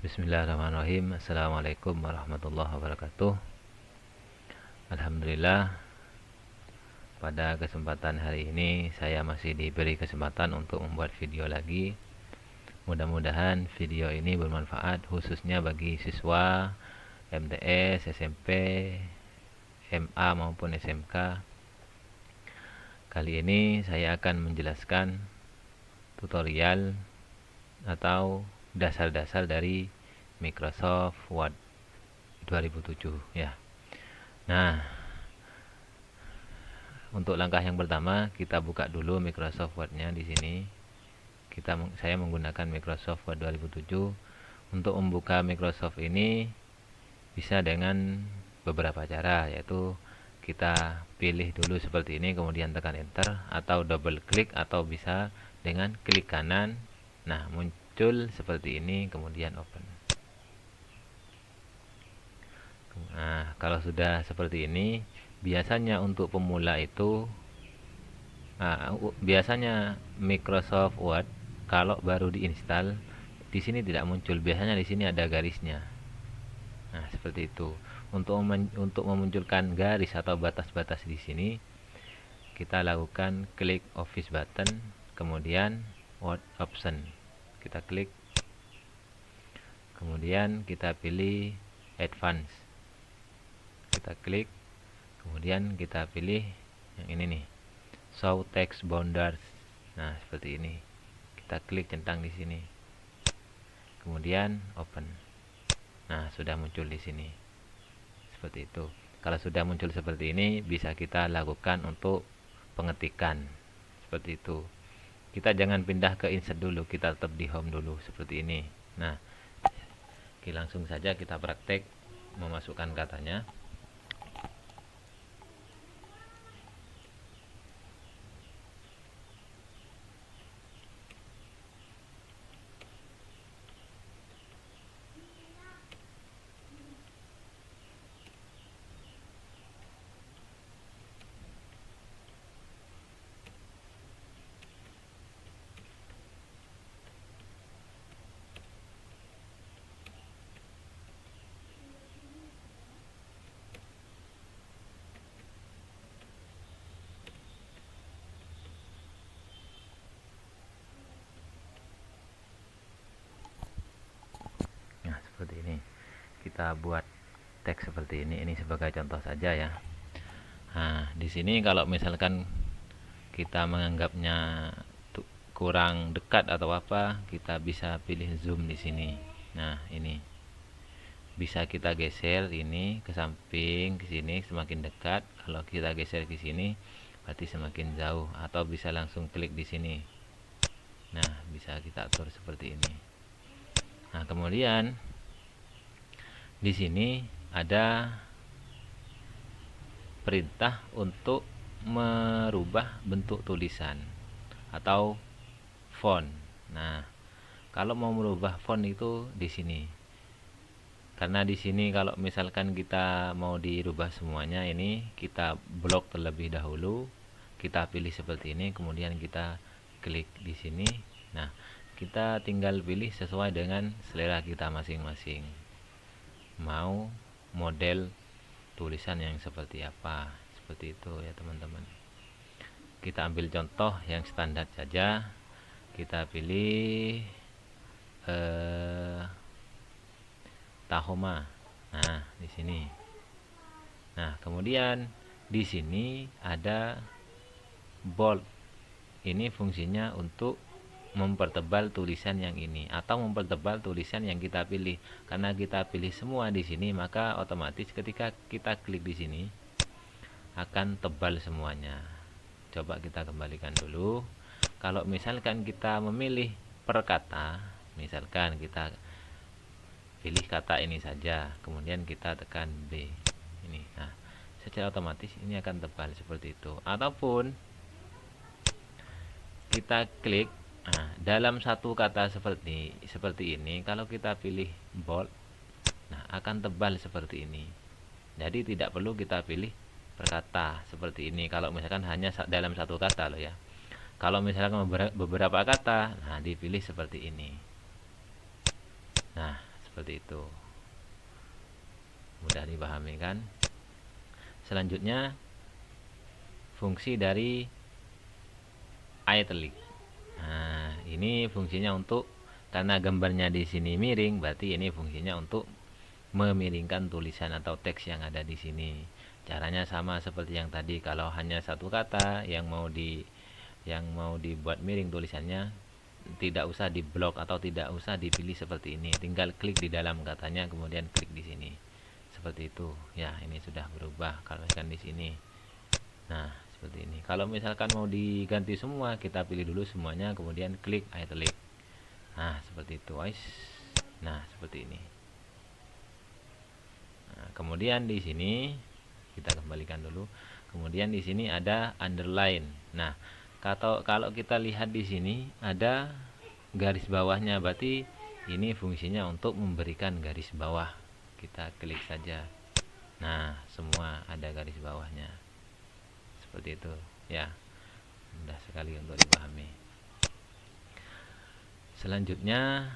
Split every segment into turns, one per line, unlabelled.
Bismillahirrahmanirrahim. Assalamualaikum warahmatullahi wabarakatuh. Alhamdulillah, pada kesempatan hari ini saya masih diberi kesempatan untuk membuat video lagi. Mudah-mudahan video ini bermanfaat khususnya bagi siswa MTS, SMP, MA maupun SMK. Kali ini saya akan menjelaskan tutorial atau dasar-dasar dari Microsoft Word 2007 ya. Nah, untuk langkah yang pertama kita buka dulu Microsoft Word-nya di sini. Saya menggunakan Microsoft Word 2007. Untuk membuka Microsoft ini bisa dengan beberapa cara, yaitu kita pilih dulu seperti ini, kemudian tekan enter atau double klik, atau bisa dengan klik kanan. Nah, muncul seperti ini, kemudian open. Nah, kalau sudah seperti ini, biasanya untuk pemula itu biasanya Microsoft Word kalau baru diinstal di sini tidak muncul, biasanya di sini ada garisnya. Nah, seperti itu. Untuk memunculkan garis atau batas-batas di sini, kita lakukan klik Office button, kemudian Word option. Kita klik, kemudian kita pilih Advanced. Kita klik, kemudian kita pilih yang ini nih, Show Text Boundaries. Nah, seperti ini. Kita klik centang di sini. Kemudian open. Nah, sudah muncul di sini. Seperti itu. Kalau sudah muncul seperti ini, bisa kita lakukan untuk pengetikan. Seperti itu. Kita jangan pindah ke insert dulu, kita tetap di home dulu seperti ini. Nah, langsung saja kita praktek memasukkan katanya. Nah, seperti ini. Kita buat teks seperti ini sebagai contoh saja ya. Nah, di sini kalau misalkan kita menganggapnya kurang dekat atau apa, kita bisa pilih zoom di sini. Nah, ini bisa kita geser ini ke samping, ke sini semakin dekat. Kalau kita geser ke sini berarti semakin jauh, atau bisa langsung klik di sini. Nah, bisa kita atur seperti ini. Nah, kemudian di sini ada perintah untuk merubah bentuk tulisan atau font. Nah, kalau mau merubah font itu di sini. Karena di sini kalau misalkan kita mau dirubah semuanya, ini kita blok terlebih dahulu. Kita pilih seperti ini, kemudian kita klik di sini. Nah, kita tinggal pilih sesuai dengan selera kita masing-masing. Mau model tulisan yang seperti apa, seperti itu ya teman-teman. Kita ambil contoh yang standar saja. Kita pilih Tahoma. Nah, di sini. Nah, kemudian di sini ada bold. Ini fungsinya untuk mempertebal tulisan yang ini atau mempertebal tulisan yang kita pilih. Karena kita pilih semua di sini, maka otomatis ketika kita klik di sini akan tebal semuanya. Coba kita kembalikan dulu. Kalau misalkan kita memilih per kata, misalkan kita pilih kata ini saja, kemudian kita tekan B ini. Nah, secara otomatis ini akan tebal seperti itu. Ataupun kita klik dalam satu kata seperti ini, kalau kita pilih bold, nah akan tebal seperti ini. Jadi tidak perlu kita pilih per kata seperti ini. Kalau misalkan hanya dalam satu kata loh ya. Kalau misalkan beberapa kata, nah dipilih seperti ini. Nah, seperti itu. Mudah dipahami kan? Selanjutnya fungsi dari italic. Nah, ini fungsinya untuk, karena gambarnya di sini miring, berarti ini fungsinya untuk memiringkan tulisan atau teks yang ada di sini. Caranya sama seperti yang tadi. Kalau hanya satu kata yang mau dibuat miring tulisannya, tidak usah diblok atau tidak usah dipilih seperti ini. Tinggal klik di dalam katanya, kemudian klik di sini. Seperti itu. Ya, ini sudah berubah kalau misalkan di sini. Nah, seperti ini. Kalau misalkan mau diganti semua, kita pilih dulu semuanya, kemudian klik italic. Nah, seperti itu, guys. Nah, seperti ini. Nah, kemudian di sini kita kembalikan dulu. Kemudian di sini ada underline. Nah, kalau kita lihat di sini ada garis bawahnya, berarti ini fungsinya untuk memberikan garis bawah. Kita klik saja. Nah, semua ada garis bawahnya. Seperti itu, ya. Mudah sekali untuk dipahami. Selanjutnya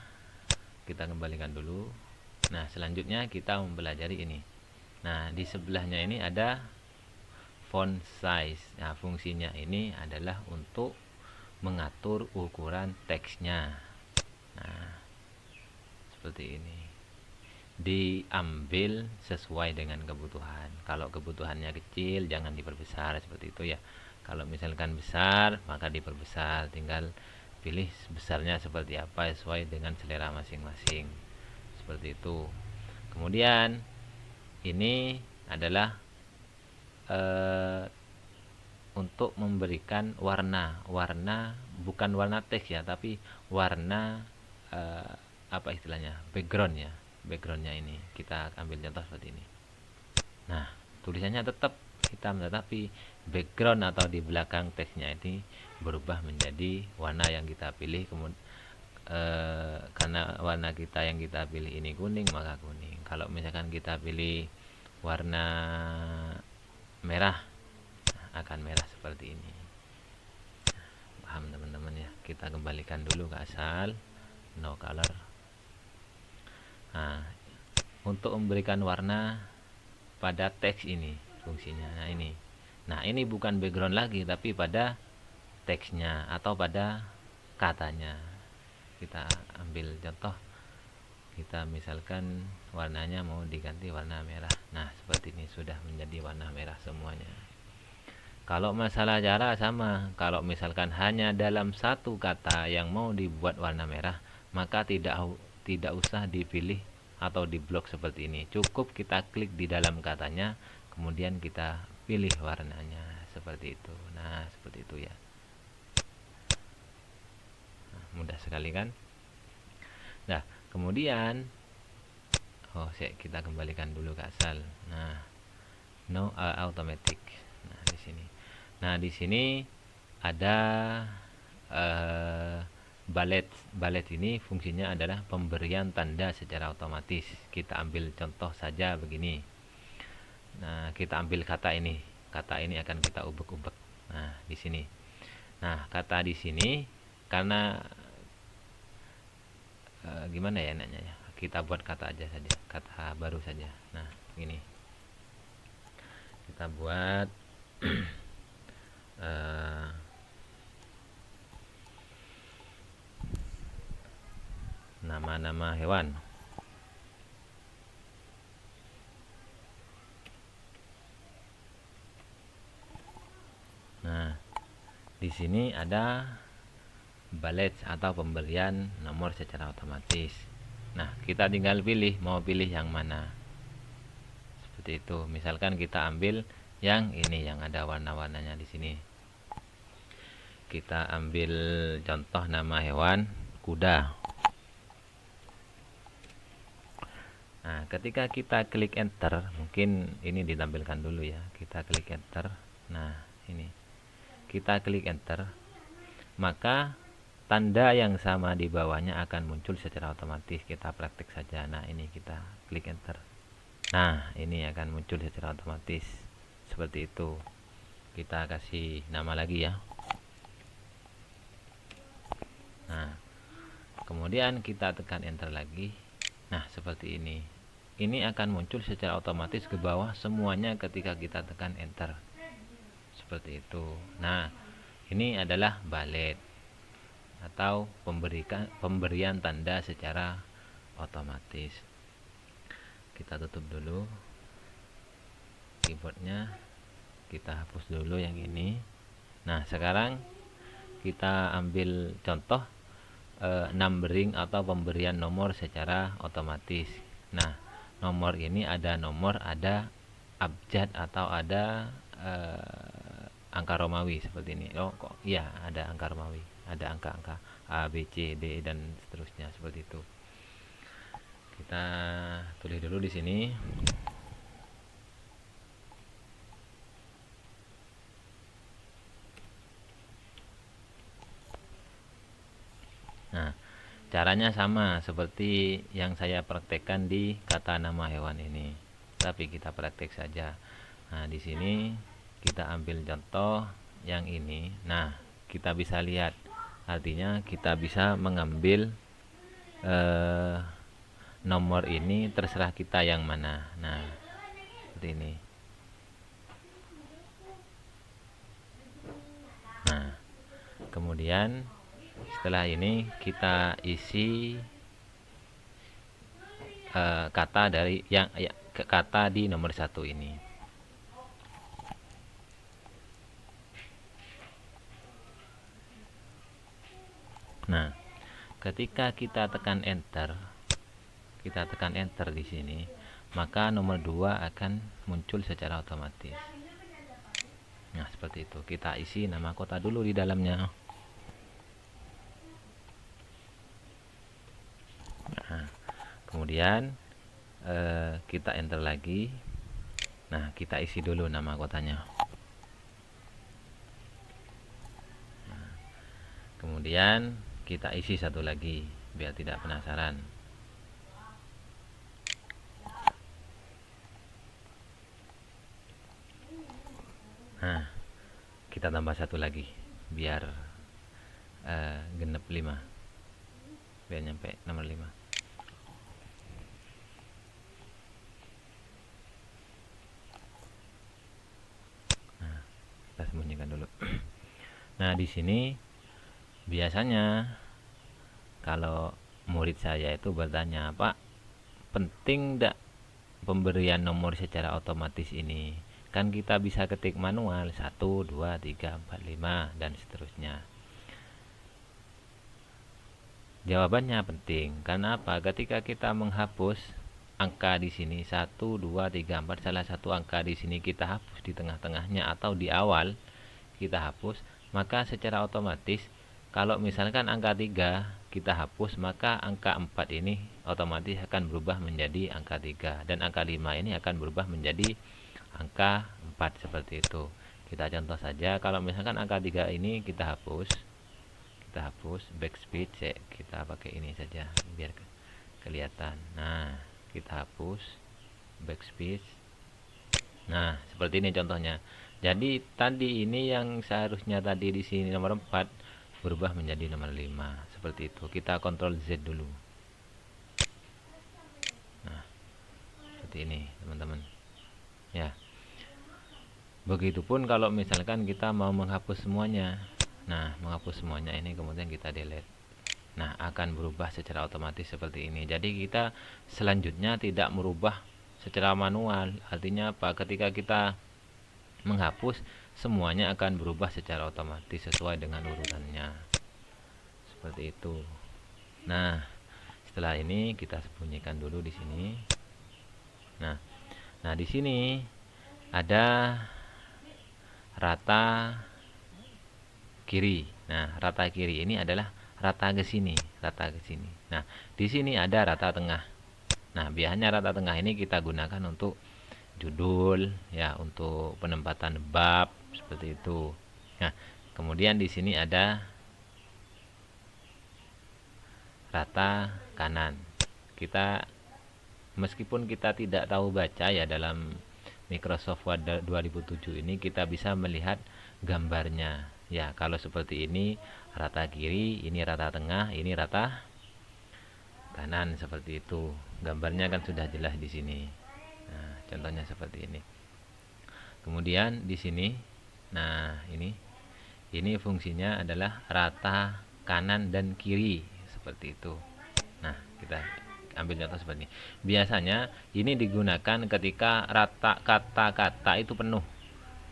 kita kembalikan dulu. Nah, selanjutnya kita mempelajari ini. Nah, di sebelahnya ini ada font size. Nah, fungsinya ini adalah untuk mengatur ukuran teksnya. Nah, seperti ini. Diambil sesuai dengan kebutuhan. Kalau kebutuhannya kecil, jangan diperbesar, seperti itu ya. Kalau misalkan besar, maka diperbesar. Tinggal pilih besarnya seperti apa sesuai dengan selera masing-masing. Seperti itu. Kemudian ini adalah untuk memberikan warna bukan warna teks ya, tapi warna apa istilahnya, backgroundnya ini. Kita ambil contoh seperti ini. Nah, tulisannya tetap hitam, tetapi background atau di belakang teksnya ini berubah menjadi warna yang kita pilih. Kemudian karena warna yang kita pilih ini kuning, maka kuning. Kalau misalkan kita pilih warna merah, akan merah seperti ini. Paham teman-teman ya? Kita kembalikan dulu ke asal no color. Nah, untuk memberikan warna pada teks ini fungsinya. Nah, ini bukan background lagi, tapi pada teksnya atau pada katanya. Kita ambil contoh. Kita misalkan warnanya mau diganti warna merah. Nah, seperti ini sudah menjadi warna merah semuanya. Kalau masalah cara sama. Kalau misalkan hanya dalam satu kata yang mau dibuat warna merah, maka tidak usah dipilih atau diblok seperti ini. Cukup kita klik di dalam katanya, kemudian kita pilih warnanya seperti itu. Nah, seperti itu ya. Nah, mudah sekali kan? Nah, kemudian kita kembalikan dulu ke asal. Nah, no automatic. Nah, di sini. Nah, di sini ada Ballet ini fungsinya adalah pemberian tanda secara otomatis. Kita ambil contoh saja begini. Nah, kita ambil kata ini. Kata ini akan kita ubek-ubek. Nah, di sini. Nah, kata di sini karena gimana ya enaknya ya? Kita buat kata aja saja, kata baru saja. Nah, ini. Kita buat nama-nama hewan. Nah, di sini ada ballet atau pemberian nomor secara otomatis. Nah, kita tinggal pilih mau pilih yang mana. Seperti itu. Misalkan kita ambil yang ini yang ada warna-warnanya di sini. Kita ambil contoh nama hewan kuda. Nah, ketika kita klik enter, mungkin ini ditampilkan dulu ya. Kita klik enter. Nah, ini. Kita klik enter, maka tanda yang sama di bawahnya akan muncul secara otomatis. Kita praktik saja. Nah, ini kita klik enter. Nah, ini akan muncul secara otomatis. Seperti itu. Kita kasih nama lagi ya. Nah, kemudian kita tekan enter lagi. Nah, seperti ini. Ini akan muncul secara otomatis ke bawah semuanya ketika kita tekan enter. Seperti itu. Nah, ini adalah balet atau pemberian tanda secara otomatis. Kita tutup dulu keyboardnya, kita hapus dulu yang ini. Nah, sekarang kita ambil contoh numbering atau pemberian nomor secara otomatis. Nah, nomor ini ada nomor, ada abjad atau ada angka Romawi seperti ini. Oh, kok iya, ada angka Romawi, ada angka-angka A, B, C, D dan seterusnya seperti itu. Kita tulis dulu di sini. Nah, caranya sama seperti yang saya praktekkan di kata nama hewan ini. Tapi kita praktek saja. Nah, di sini kita ambil contoh yang ini. Nah, kita bisa lihat. Artinya kita bisa mengambil nomor ini, terserah kita yang mana. Nah, seperti ini. Nah, kemudian setelah ini kita isi kata dari kata di nomor 1 ini. Nah, ketika kita tekan enter di sini, maka nomor 2 akan muncul secara otomatis. Nah, seperti itu. Kita isi nama kota dulu di dalamnya. Nah, kemudian kita enter lagi. Nah, kita isi dulu nama kotanya. Nah, kemudian kita isi satu lagi biar tidak penasaran. Nah, kita tambah satu lagi biar genep 5, biar nyampe nomor 5. Nah, kita sembunyikan dulu. Nah, di sini biasanya kalau murid saya itu bertanya, Pak, penting enggak pemberian nomor secara otomatis ini? Kan kita bisa ketik manual 1, 2, 3, 4, 5 dan seterusnya. Jawabannya penting. Karena apa? Ketika kita menghapus angka di sini 1, 2, 3, 4, salah satu angka di sini kita hapus di tengah-tengahnya atau di awal kita hapus, maka secara otomatis kalau misalkan angka 3 kita hapus, maka angka 4 ini otomatis akan berubah menjadi angka 3 dan angka 5 ini akan berubah menjadi angka 4 seperti itu. Kita contoh saja, kalau misalkan angka 3 ini kita hapus backspace, kita pakai ini saja biar kelihatan. Nah, kita hapus backspace. Nah, seperti ini contohnya. Jadi tadi ini yang seharusnya tadi di sini nomor 4 berubah menjadi nomor 5 seperti itu. Kita kontrol Z dulu. Nah, seperti ini teman-teman ya. Begitupun kalau misalkan kita mau menghapus semuanya. Nah, menghapus semuanya ini kemudian kita delete. Nah, akan berubah secara otomatis seperti ini. Jadi kita selanjutnya tidak merubah secara manual. Artinya apa? Ketika kita menghapus, semuanya akan berubah secara otomatis sesuai dengan urutannya. Seperti itu. Nah, setelah ini kita sembunyikan dulu di sini. Nah, di sini ada rata kiri. Nah, rata kiri ini adalah rata ke sini. Nah, di sini ada rata tengah. Nah, biasanya rata tengah ini kita gunakan untuk judul ya, untuk penempatan bab seperti itu. Nah, kemudian di sini ada rata kanan. Kita meskipun kita tidak tahu baca ya, dalam Microsoft Word 2007 ini kita bisa melihat gambarnya. Ya, kalau seperti ini rata kiri, ini rata tengah, ini rata kanan seperti itu. gambarnya kan sudah jelas di sini. Nah, contohnya seperti ini. Kemudian di sini, nah ini fungsinya adalah rata kanan dan kiri seperti itu. Nah, kita ambil contoh seperti ini. Biasanya ini digunakan ketika rata kata-kata itu penuh.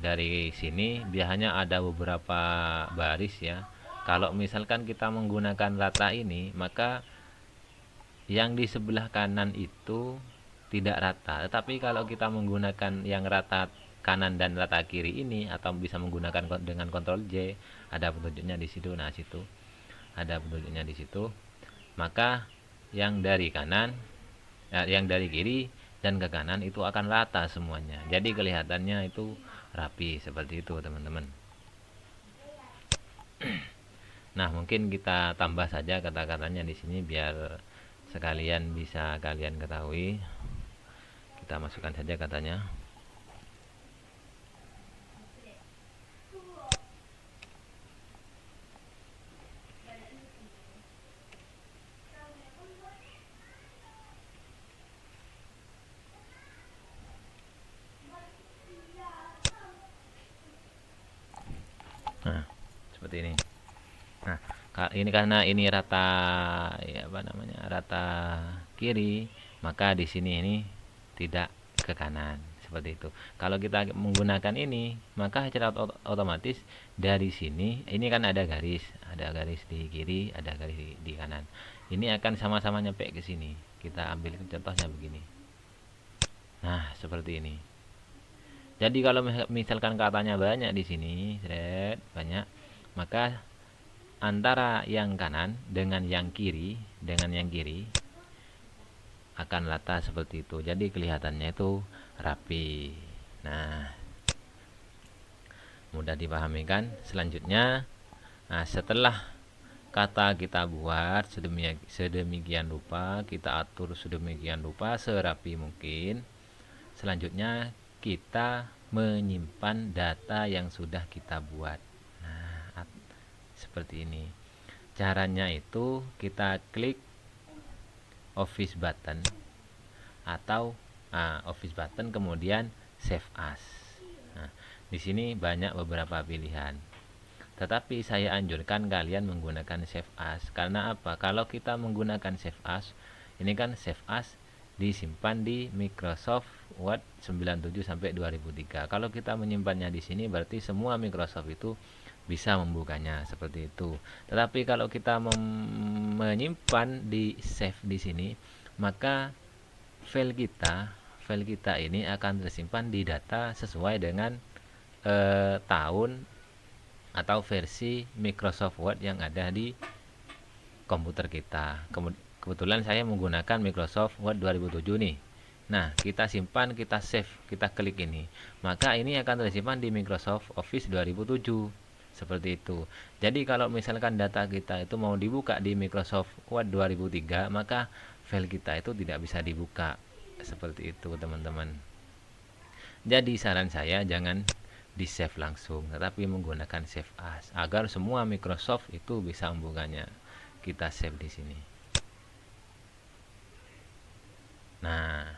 Dari sini biasanya ada beberapa baris ya. Kalau misalkan kita menggunakan rata ini, maka yang di sebelah kanan itu tidak rata. Tetapi kalau kita menggunakan yang rata kanan dan rata kiri ini, atau bisa menggunakan dengan kontrol J, ada petunjuknya di situ. Nah, situ ada petunjuknya di situ. Maka yang dari kanan, yang dari kiri dan ke kanan itu akan rata semuanya. Jadi kelihatannya itu rapi seperti itu, teman-teman. Nah, mungkin kita tambah saja kata-katanya di sini biar sekalian bisa kalian ketahui. Kita masukkan saja katanya. Nah, seperti ini. Nah, ini karena ini rata ya apa namanya? Rata kiri, maka di sini ini tidak ke kanan seperti itu. Kalau kita menggunakan ini, maka secara otomatis dari sini ini kan ada garis di kiri, ada garis di kanan. Ini akan sama-sama nyampe ke sini. Kita ambil contohnya begini. Nah, seperti ini. Jadi kalau misalkan katanya banyak di sini, banyak, maka antara yang kanan dengan yang kiri akan rata seperti itu. Jadi kelihatannya itu rapi. Nah, mudah dipahami kan? Selanjutnya, nah setelah kata kita buat sedemikian rupa, kita atur sedemikian rupa serapi mungkin. Selanjutnya kita menyimpan data yang sudah kita buat. Nah, seperti ini. Caranya itu kita klik office button atau office button kemudian save as. Nah, di sini banyak beberapa pilihan. Tetapi saya anjurkan kalian menggunakan save as. Karena apa? Kalau kita menggunakan save as, ini kan save as disimpan di Microsoft Word 97 sampai 2003. Kalau kita menyimpannya di sini berarti semua Microsoft itu bisa membukanya seperti itu. Tetapi kalau kita menyimpan di save di sini, maka file kita ini akan tersimpan di data sesuai dengan tahun atau versi Microsoft Word yang ada di komputer kita. Kebetulan saya menggunakan Microsoft Word 2007 nih. Nah, kita simpan, kita save, kita klik ini. Maka ini akan tersimpan di Microsoft Office 2007. Seperti itu. Jadi kalau misalkan data kita itu mau dibuka di Microsoft Word 2003, maka file kita itu tidak bisa dibuka. Seperti itu, teman-teman. Jadi saran saya jangan di save langsung, tetapi menggunakan save as agar semua Microsoft itu bisa membukanya. Kita save di sini. Nah,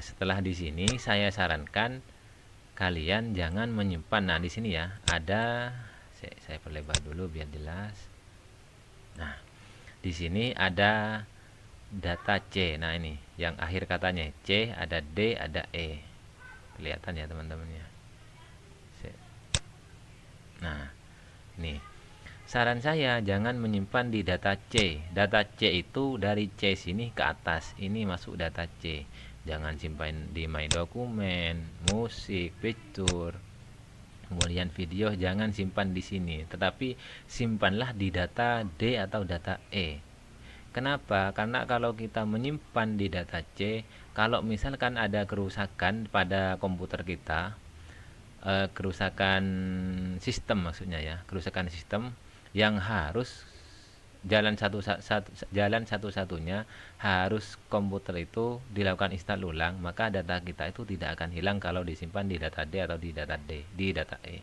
setelah di sini saya sarankan kalian jangan menyimpan. Nah, di sini ya ada, saya perlebar dulu biar jelas. Nah, di sini ada data C. Nah, ini yang akhir katanya C, ada D, ada E. Kelihatan ya teman-teman ya. Nah, ini saran saya jangan menyimpan di data C. Data C itu dari C sini ke atas. Ini masuk data C. Jangan simpan di my dokumen, musik, picture, kemudian video, jangan simpan di sini. Tetapi simpanlah di data D atau data E. Kenapa? Karena kalau kita menyimpan di data C, kalau misalkan ada kerusakan pada komputer kita, kerusakan sistem maksudnya ya, kerusakan sistem yang harus jalan satu-satunya harus komputer itu dilakukan install ulang, maka data kita itu tidak akan hilang kalau disimpan di data D atau di data E.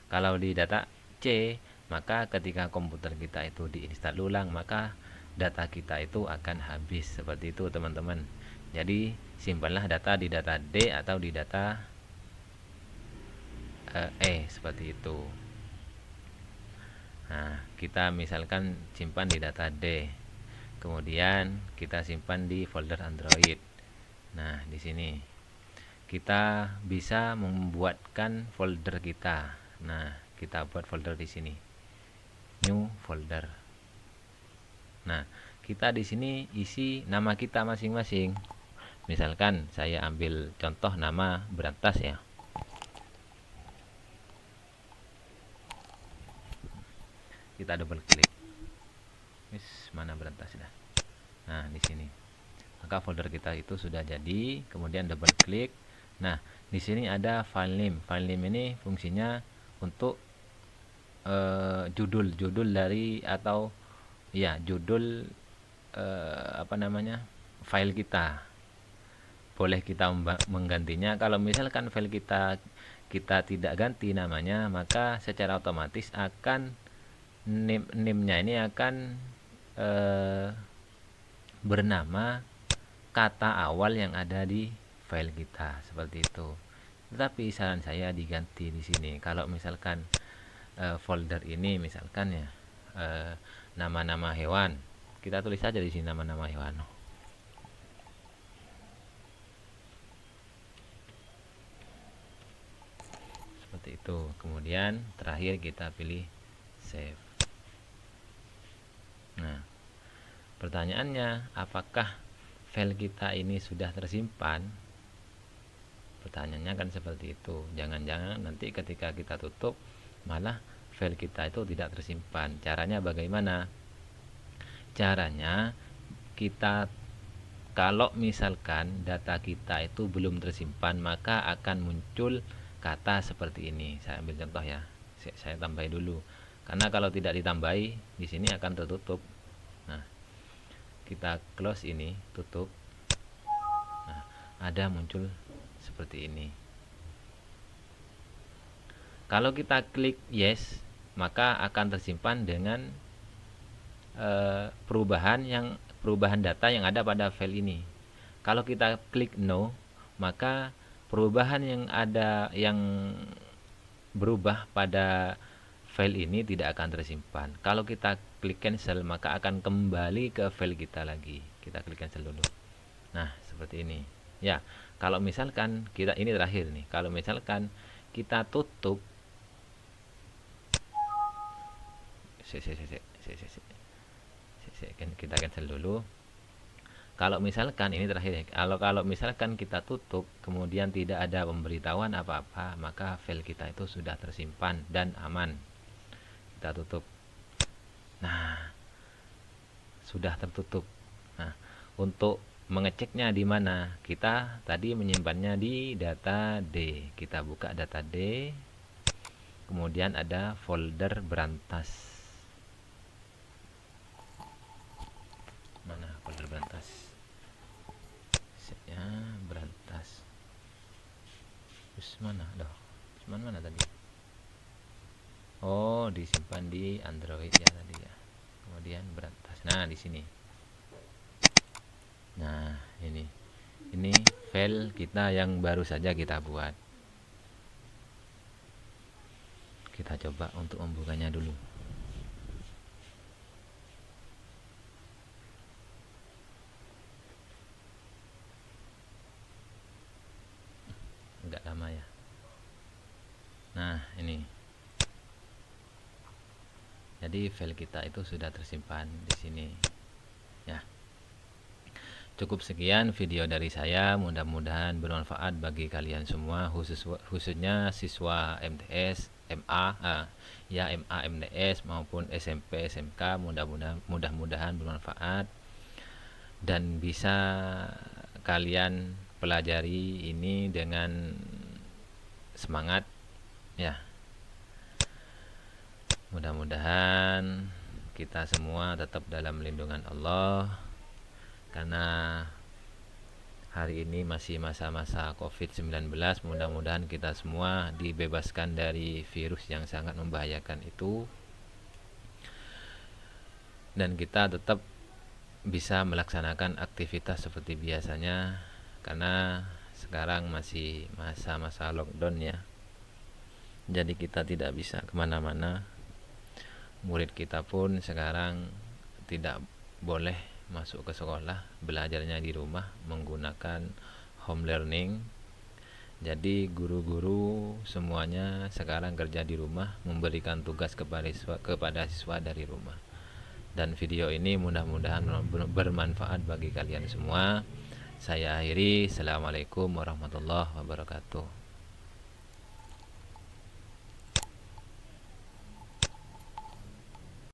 Kalau di data C, maka ketika komputer kita itu diinstal ulang, maka data kita itu akan habis. Seperti itu teman-teman. Jadi simpanlah data di data D atau di data seperti itu. Nah, kita misalkan simpan di data D. Kemudian kita simpan di folder Android. Nah, di sini kita bisa membuatkan folder kita. Nah, kita buat folder di sini. New folder. Nah, kita di sini isi nama kita masing-masing. Misalkan saya ambil contoh nama Berantas ya. Kita double klik. Mana Berantas dah. Nah, di sini. Maka folder kita itu sudah jadi, kemudian double klik. Nah, di sini ada file name. File name ini fungsinya untuk judul dari atau ya judul file kita. Boleh kita menggantinya. Kalau misalkan file kita tidak ganti namanya, maka secara otomatis akan name-nya ini akan bernama kata awal yang ada di file kita, seperti itu. Tetapi saran saya diganti di sini. Kalau misalkan folder ini misalkan ya nama-nama hewan, kita tulis saja di sini nama-nama hewan. Seperti itu. Kemudian terakhir kita pilih save. Nah, pertanyaannya, apakah file kita ini sudah tersimpan? Pertanyaannya kan seperti itu. Jangan-jangan nanti ketika kita tutup malah file kita itu tidak tersimpan. Caranya bagaimana? Caranya kita, kalau misalkan data kita itu belum tersimpan, maka akan muncul kata seperti ini. Saya ambil contoh ya. Saya tambahi dulu. Karena kalau tidak ditambahi, di sini akan tertutup. Nah, kita close ini, tutup. Nah, ada muncul seperti ini. Kalau kita klik yes, maka akan tersimpan dengan perubahan data yang ada pada file ini. Kalau kita klik no, maka perubahan yang ada yang berubah pada file ini tidak akan tersimpan. Kalau kita klik cancel, maka akan kembali ke file kita lagi. Kita klik cancel dulu. Nah, seperti ini. Ya, kalau misalkan kita, ini terakhir nih. Kalau misalkan kita tutup, kita cancel dulu. Kalau misalkan ini terakhir ya. Kalau misalkan kita tutup, kemudian tidak ada pemberitahuan apa-apa, maka file kita itu sudah tersimpan dan aman. Kita tutup. Nah, sudah tertutup. Nah, untuk mengeceknya di mana? Kita tadi menyimpannya di data D. Kita buka data D. Kemudian ada folder Berantas. Mana folder Berantas? Ya, Berantas. Terus mana? Mana tadi? Oh, disimpan di Android ya tadi ya. Kemudian Berantas. Nah, di sini. Nah, ini file kita yang baru saja kita buat. Kita coba untuk membukanya dulu. Enggak lama ya. Nah, ini. Jadi file kita itu sudah tersimpan di sini. Ya. Cukup sekian video dari saya, mudah-mudahan bermanfaat bagi kalian semua, khususnya siswa MTS, MA, MA, MTS maupun SMP, SMK. Mudah-mudahan bermanfaat dan bisa kalian pelajari ini dengan semangat ya. Mudah-mudahan kita semua tetap dalam lindungan Allah, karena hari ini masih masa-masa COVID-19. Mudah-mudahan kita semua dibebaskan dari virus yang sangat membahayakan itu, dan kita tetap bisa melaksanakan aktivitas seperti biasanya, karena sekarang masih masa-masa lockdown ya. Jadi kita tidak bisa kemana-mana. Murid kita pun sekarang tidak boleh masuk ke sekolah, belajarnya di rumah menggunakan home learning. Jadi guru-guru semuanya sekarang kerja di rumah, memberikan tugas kepada siswa dari rumah. Dan video ini mudah-mudahan bermanfaat bagi kalian semua. Saya akhiri. Assalamualaikum warahmatullahi wabarakatuh.